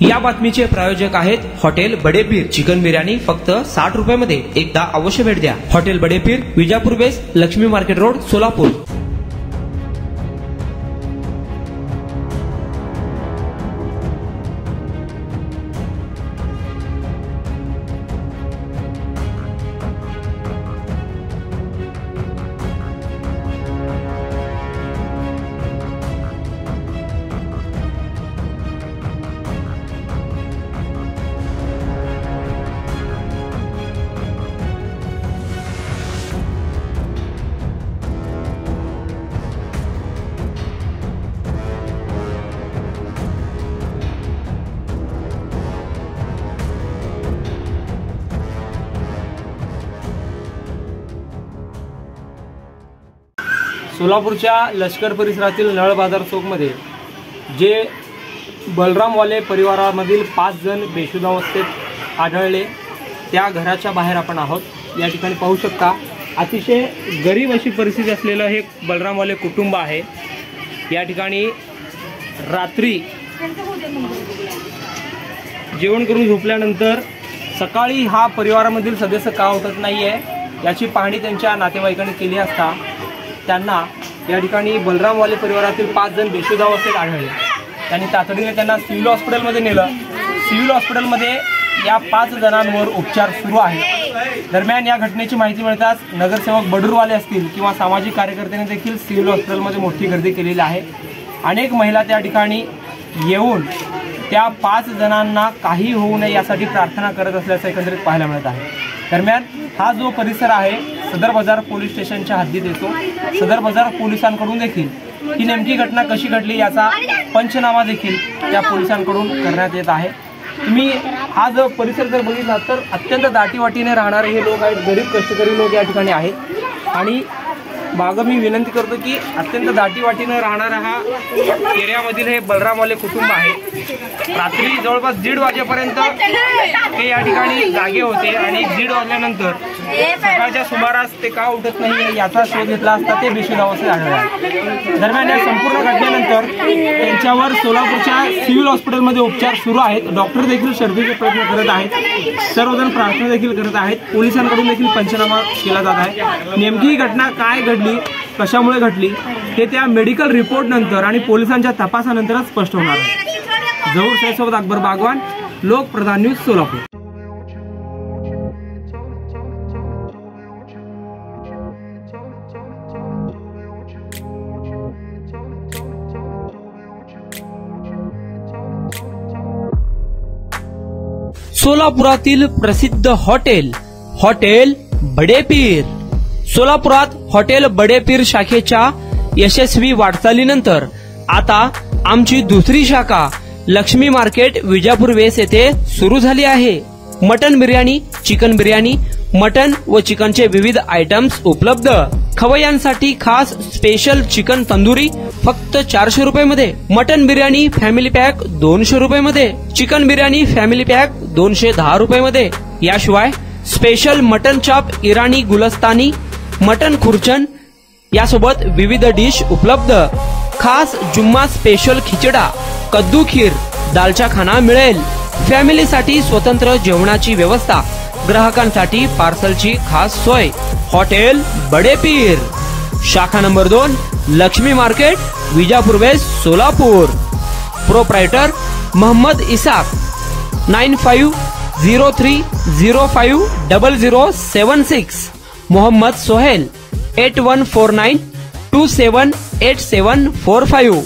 या बातमीचे प्रायोजक आहेत हॉटेल बडेपीर चिकन बिर्याणी फक्त 60 रुपयामध्ये. एकदा अवश्य भेट द्या. Hotel Badepir, Vijapur west, Laxmi market road, Solapur. सोलापूरच्या लष्कर परिसरातील नळ बाजार चौकमध्ये जे बलरामवाले परिवारामधील 5 जण बेशुद्धावस्थेत आढळले त्या घराच्या बाहेर आपण आहोत. या ठिकाणी पाहू शकता अतिशय गरीब अशी परिस्थिती असलेलं हे बलरामवाले कुटुंब आहे. या ठिकाणी रात्री जेवण करून झोपल्यानंतर सकाळी हा परिवारामधील सदस्य का उठत नाही आहे याची पाहणी त्यांच्या नातेवाईकांनी केली असता त्यांना या ठिकाणी बलरामवाले परिवारातील 5 जण बेशुद्धावस्थेत आढळले. त्यांनी तातडीने त्यांना सिव्हिल हॉस्पिटलमध्ये नेलं. सिव्हिल हॉस्पिटलमध्ये या 5 जणांवर उपचार सुरू आहेत. दरम्यान या घटनेची माहिती मिळताच नगरसेवक बडूरवाले असतील किंवा सामाजिक कार्यकर्त्यांनी देखील सिव्हिल हॉस्पिटलमध्ये मोठी गर्दी केलेली आहे. अनेक महिला त्या ठिकाणी येऊन त्या 5 जणांना काही होऊ नये यासाठी प्रार्थना करत असल्याचं एकंदरीत पाहायला मिळत आहे. दरम्यान हा जो परिसर आहे सदर बाजार पोलीस स्टेशनच्या हद्दीत येतो. सदर बाजार पोलिसांकडून देखील ही नेमकी घटना कशी घडली याचा पंचनामा देखील त्या पोलिसांकडून करण्यात येत आहे. तुम्ही हा जो परिसर जर बघितला तर अत्यंत दाटीवाटीने राहणारे हे लोक आहेत. गरीब कष्टकरी लोक या ठिकाणी आहेत आणि मागं मी विनंती करतो की अत्यंत दाटीवाटीने राहणारा हा एरियामधील हे बलरामवाले कुटुंब आहे. रात्री जवळपास 1:30 वाजेपर्यंत ते या ठिकाणी जागे होते आणि 1:30 वाजल्यानंतर सकाळच्या सुमारास ते का उठत नाही याचा शोध घेतला असता ते बेशुद्धावस्थेत आढळले. दरम्यान या संपूर्ण घटनेनंतर त्यांच्यावर सोलापूरच्या सिव्हिल हॉस्पिटलमध्ये उपचार सुरू आहेत. डॉक्टर देखील शर्थीचे प्रयत्न करत आहेत. सर्वजण प्रार्थना देखील करत आहेत. पोलिसांकडून देखील पंचनामा केला जात आहे. नेमकी ही घटना काय घडली, कशामुळे घडली हे त्या मेडिकल रिपोर्ट नंतर आणि पोलिसांच्या तपासानंतरच स्पष्ट होणार आहे. जहूर सैयदसोबत अकबर बागवान, लोकप्रधान न्यूज, सोलापूर. सोलापुरातील प्रसिद्ध हॉटेल बडेपीर. सोलापुरात हॉटेल बडेपीर शाखेच्या यशस्वी वाटचालीनंतर आता आमची दुसरी शाखा लक्ष्मी मार्केट, विजापूर वेस्ट येथे सुरू झाली आहे. Mutton biryani, chicken biryani, mutton व चिकनचे विविध आयटम्स उपलब्ध. खवय्यांसाठी खास स्पेशल चिकन तंदुरी फक्त 400 रुपयामध्ये. मटन बिर्याणी फॅमिली पॅक 200 रुपयामध्ये. चिकन बिर्याणी फॅमिली पॅक 210 रुपयामध्ये. याशिवाय स्पेशल मटन चाप, इराणी गुलस्तानी, मटन खुर्चन यासोबत विविध डिश उपलब्ध. खास जुम्मा स्पेशल खिचडा, कद्दू खीर, दालचा खाना मिळेल. फॅमिलीसाठी स्वतंत्र जेवणाची व्यवस्था, ग्राहकांसाठी पार्सलची खास सोय. हॉटेल बडेपीर, शाखा number 2, Laxmi market, Vijapur west, Solapur. Proprietor Mohammad Isaq. 9503050076. Mohammad Sohail. 8149278745.